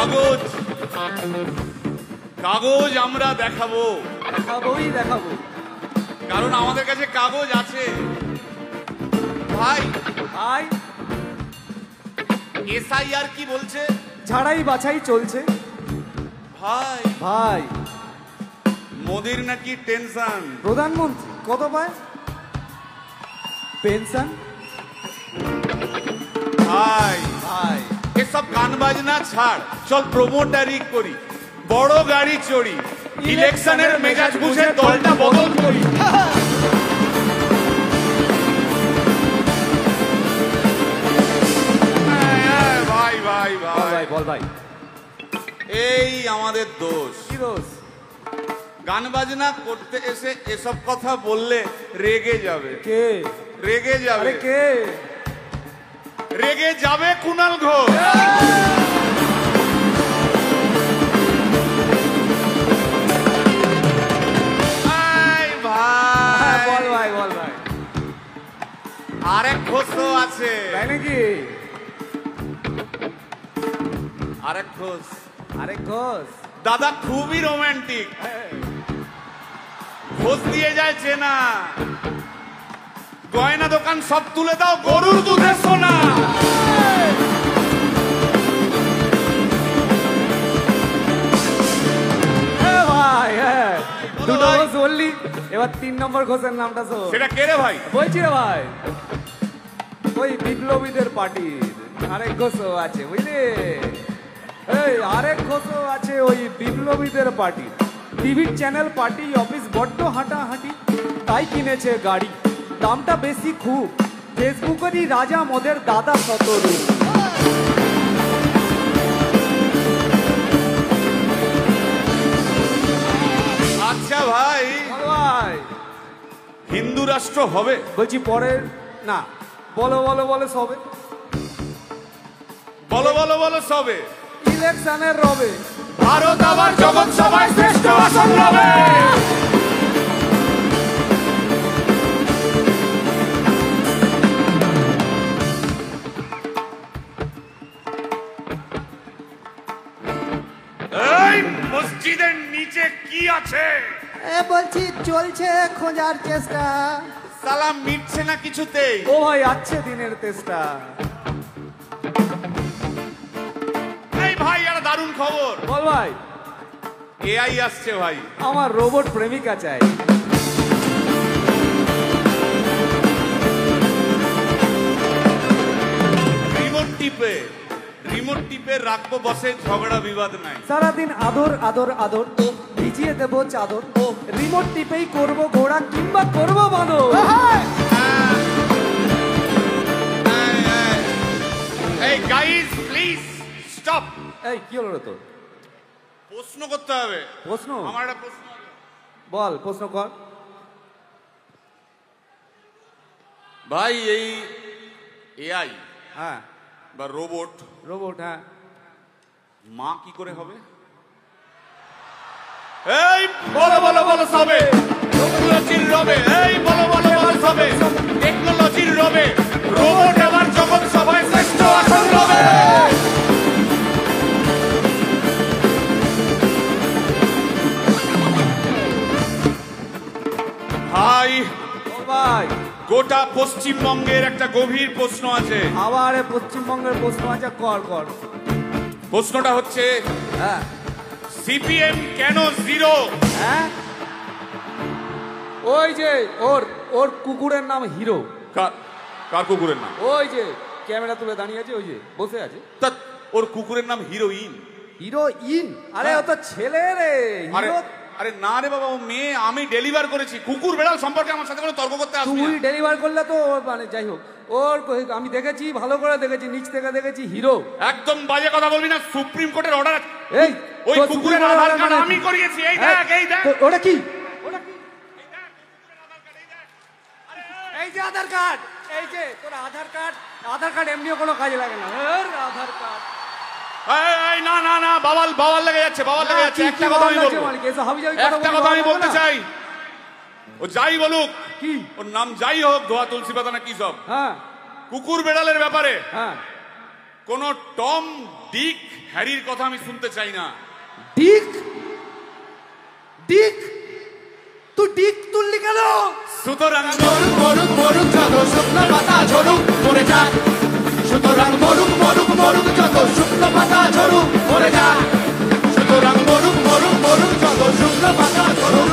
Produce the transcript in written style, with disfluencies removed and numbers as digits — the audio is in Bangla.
কাগজ কাগজ আমরা দেখাবো, দেখাবো, কারণ আমাদের কাছে কাগজ আছে। ভাই ভাই এসআইআর কি বলছে? ঝাড়াই বাছাই চলছে। ভাই ভাই মোদির নাকি টেনশন। প্রধানমন্ত্রী কত পায় পেনশন? ভাই ভাই এসব গান বাজনা ছাড়, চল প্রমোটারি করি, বড় গাড়ি চড়ি, ইলেকশনের মেজাজ বুঝে দলটা বদল করি। ভাই ভাই ভাই বল ভাই, এই আমাদের দোষ। কি দোষ? গান বাজনা করতে এসে এসব কথা বললে রেগে যাবে। কে রেগে যাবে? আরে কে রেগে যাবে? কুণাল ঘোষ। বল ভাই, বল ভাই। আরেক ঘোষ আছে তাই নাকি? আরেক ঘোষ। আরেক ঘোষ দাদা খুবই রোমান্টিক, ঘোষ দিয়ে যায় চেনা, গয়না দোকান সব তুলে দাও, গরুর দুধে সোনা। ভাই দুটো ঘোষ বললি, এবার 3 নম্বর ঘোষের নামটা শোন। সেটা কে রে ভাই? বলছি রে ভাই, ওই বিপ্লবীদের পার্টির আরেক ঘোষও আছে বুঝলি। এই আরেক ঘোষও আছে ওই বিপ্লবীদের পার্টি। টিভির চ্যানেল পার্টি অফিস বড্ড হাঁটাহাঁটি, তাই কিনেছে গাড়ি, দামটা বেশি খুব, ফেসবুকেরই রাজা মদের দাদা শতরূপ। আচ্ছা ভাই, ভাই হিন্দু রাষ্ট্র হবে? বলছি পরের না, বলো বলো বলো সবে, বলো বলো বলো সবে, ইলেকশনের রবে ভারত আবার জগৎ সভায় শ্রেষ্ঠ আসন রবে। এই মসজিদের নিচে কি আছে? বলছি চলছে খোঁজার চেষ্টা। সালাম মিটছে না কিছুতেই। ও ভাই আছে দিনের চেষ্টা। এই ভাই একটা দারুণ খবর। বল ভাই। এআই আসছে ভাই। আমার রোবট প্রেমিকা চাই। রিমোট টিপে রাখবো বসে, ঝগড়া বিবাদ নাই। সারাদিন আদর আদর আদর, ভিজিয়ে দেবো চাদর, রিমোট টিপেই করবো ঘোড়া কিংবা করবো বাঁদর। এই গাইস প্লিজ স্টপ। এই কি হলো রে তোর? প্রশ্ন করতে হবে। প্রশ্ন? আমার একটা প্রশ্ন। বল প্রশ্ন কর ভাই। এই এআই হ্যাঁ বা রোবট হ্যাঁ মা কি করে হবে? এই বলো বলো বলো সবে, টেকনোলজির রবে। এই বলো বলো বলো সবে, টেকনোলজির রবে, রোবট আবার জগৎ সভায় শ্রেষ্ঠ আসন রবে। ভাই ভাই গোটা পশ্চিমবঙ্গের একটা গভীর প্রশ্ন আছে। আবার পশ্চিমবঙ্গের প্রশ্ন আছে, কর কর। প্রশ্নটা হচ্ছে, হ্যাঁ সিপিএম কেন জিরো? হ্যাঁ ওই যে ওর ওর কুকুরের নাম হিরো। কার কুকুরের নাম? ওই যে ক্যামেরা তুলে দাঁড়িয়ে আছে, ওই যে বসে আছে। তা ওর কুকুরের নাম হিরোইন। হিরোইন? আরে ও তো ছেলে রে। হিরো? আরে না রে বাবা, ও মেয়ে। আমি ডেলিভার করেছি। কুকুর বেড়াল সম্পর্কে আমার সাথে কোনো তর্ক করতে আসবি না। তুই ডেলিভার করলে তো মানে যাই হোক, ওর আমি দেখেছি, ভালো করে দেখেছি, নিচ থেকে দেখেছি, হিরো। একদম বাজে কথা বলবি না, সুপ্রিম কোর্টের অর্ডার আছে। এই ওই কুকুরের আধার কার্ড আমি করিয়েছি। এই দেখ, এই দেখ। ওটা কি? এই যে আধার কার্ড, এই যে তোর আধার কার্ড। আধার কার্ড এমনিও কোনো কাজে লাগে না। আধার কার্ড। এই না না না, বাবাল বাবাল লেগে যাচ্ছে, বাবাল লেগে যাচ্ছে। একটা কথা আমি বলবো, একটা কথা আমি বলতে চাই। ও যাই বলুক, কি ওর নাম যাই হোক, ধোয়া তুলসী পাতা না কি সব, হ্যাঁ কুকুর বেড়ালের ব্যাপারে হ্যাঁ কোন টম ডিক হ্যারির কথা আমি শুনতে চাই না। ডিক ডিক তুই ডিক তুললি কেন? সুতরাং মরুক মরুক মরুক যত শুকনো পাতা ঝরুক মরে যাক, সুতরাং মরুক মরুক মরুক যত শুকনো পাতা ঝরুক মরে যাক, সুতরাং মরুক মরুক মরুক যত শুকনো পাতা ঝরুক